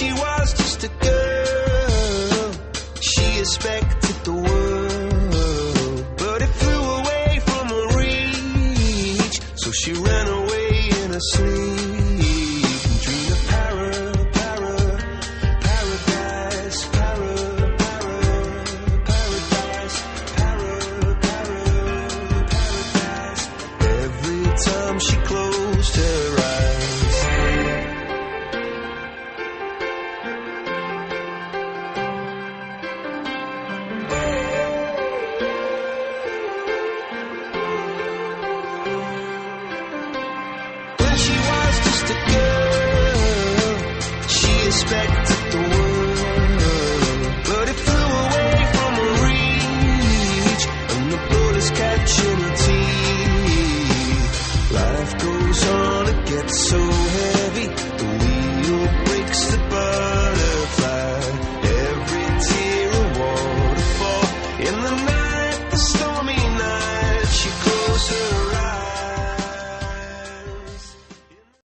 she was just a girl, she expected the world, but it flew away from her reach. So she ran away in her sleep and dreamed of paradise, paradise. Every time she closed her eyes. When she was just a girl, she expected the world, but it flew away from her reach, and the bullets catching her teeth. Life goes on, it gets so heavy, the wheel breaks the butterfly. Every tear a waterfall in the night.